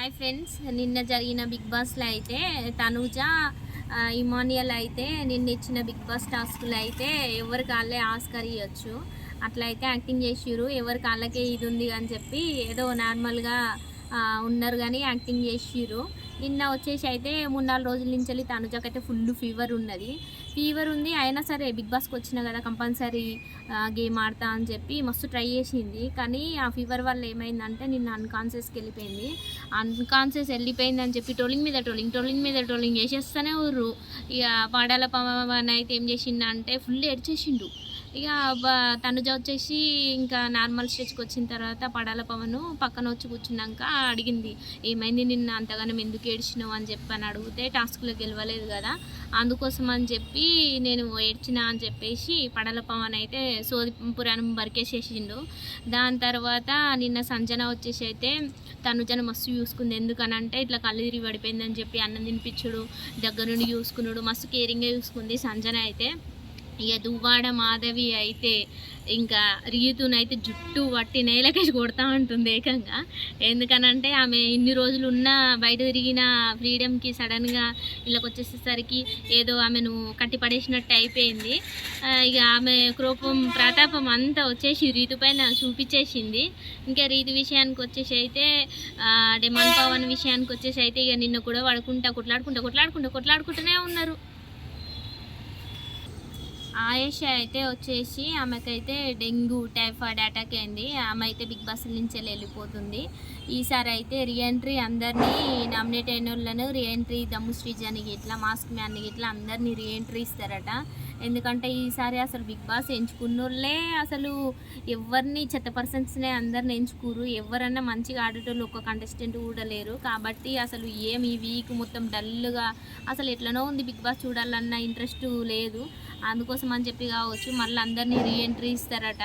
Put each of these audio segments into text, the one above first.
Hi friends, నిన్న జరిగిన big బాస్లో అయితే తనూజ ఇమానియల్ అయితే నిన్న ఇచ్చిన బిగ్ బాస్ టాస్క్లో అయితే ఎవరి కాళ్ళే ఆస్కర్ ఇవ్వచ్చు. అట్లా అయితే యాక్టింగ్ చేసిర్రు. ఎవరి కాళ్ళకే ఇది ఉంది అని చెప్పి ఏదో నార్మల్గా ఉన్నారు కానీ యాక్టింగ్ చేసిర్రు. నిన్న వచ్చేసి అయితే 3-4 రోజుల నుంచి వెళ్ళి తనుజకైతే ఫుల్ ఫీవర్ ఉంది. అయినా సరే బిగ్ బాస్కి వచ్చిన కదా కంపల్సరీ గేమ్ ఆడతా అని చెప్పి మస్తు ట్రై చేసింది. కానీ ఆ ఫీవర్ వల్ల ఏమైందంటే నిన్న అన్కాన్షియస్కి వెళ్ళిపోయింది అని చెప్పి ట్రోలింగ్ మీద ట్రోలింగ్ చేసేస్తూనే ఊర్రు. ఇక పాడాల పవన్ అయితే ఏం చేసిండంటే ఫుల్ ఏడ్చేసిండు. ఇక తనుజ వచ్చేసి ఇంకా నార్మల్ స్టేజ్కి వచ్చిన తర్వాత పడాల పవన్ పక్కన వచ్చి కూర్చున్నాక అడిగింది, ఏమైంది నిన్న అంతగానం ఎందుకు ఏడ్చినావు అని చెప్పని అడిగితే టాస్క్లో గెలవలేదు కదా అందుకోసం అని చెప్పి నేను ఏడ్చిన అని చెప్పేసి పడాల పవన్ అయితే సోది పురాణం బరికేసేసిండు. దాని తర్వాత నిన్న సంజన వచ్చేసి అయితే తనుజను మస్తు చూసుకుంది. ఎందుకనంటే ఇట్లా కళ్ళు తిరిగి పడిపోయిందని చెప్పి అన్నం తినిపించుడు, దగ్గర నుండి చూసుకున్నాడు, మస్తు కేరింగ్గా చూసుకుంది సంజన అయితే. ఇక దువ్వాడ మాధవి అయితే ఇంకా రీతునైతే జుట్టు పట్టి నేలకేసి కొడతా ఉంటుంది ఏకంగా. ఎందుకనంటే ఆమె ఇన్ని రోజులు ఉన్న బయట తిరిగిన ఫ్రీడమ్కి సడన్గా ఇళ్ళకి వచ్చేసేసరికి ఏదో ఆమెను కట్టిపడేసినట్టు అయిపోయింది. ఇక ఆమె కోపం ప్రతాపం అంతా వచ్చేసి రీతు పైన చూపించేసింది. ఇంకా రీతు విషయానికి వచ్చేసి అయితే డెమాన్ పవన్ విషయానికి వచ్చేసి అయితే ఇక నిన్న కూడా కొట్లాడుకుంటూనే ఉన్నారు. ఆయేష అయితే వచ్చేసి ఆమెకైతే డెంగ్యూ టైఫాయిడ్ అటాక్ అయింది. ఆమె అయితే బిగ్ బాస్ నుంచి వెళ్ళిపోతుంది. ఈసారి అయితే రీఎంట్రీ అందరినీ నామినేట్ అయిన వాళ్ళను రీఎంట్రీ దమ్ము శ్రీజాని ఇట్లా మాస్క్ మ్యాన్ని ఇట్లా అందరినీ రీఎంట్రీ ఇస్తారట. ఎందుకంటే ఈసారి అసలు బిగ్ బాస్ ఎంచుకున్నోళ్ళే అసలు ఎవరిని చెత్త పర్సన్స్నే అందరిని ఎంచుకోరు. ఎవరన్నా మంచిగా ఆడేటోళ్ళు ఒక కంటెస్టెంట్ కూడా లేరు. కాబట్టి అసలు ఈ వీక్ మొత్తం డల్గా అసలు ఎట్లనో ఉంది. బిగ్ బాస్ చూడాలన్న ఇంట్రెస్ట్ లేదు. అందుకోసం అని చెప్పి కావచ్చు మళ్ళీ అందరినీ రీఎంట్రీ ఇస్తారట.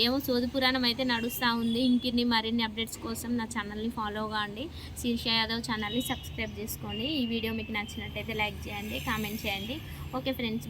ఏమో సోది పురాణం అయితే నడుస్తూ ఉంది. ఇంకిన్ని మరిన్ని అప్డేట్స్ కోసం నా ఛానల్ని ఫాలో కాండి. శీర్ష యాదవ్ ఛానల్ని సబ్స్క్రైబ్ చేసుకోండి. ఈ వీడియో మీకు నచ్చినట్టయితే లైక్ చేయండి, కామెంట్ చేయండి. Okay friends.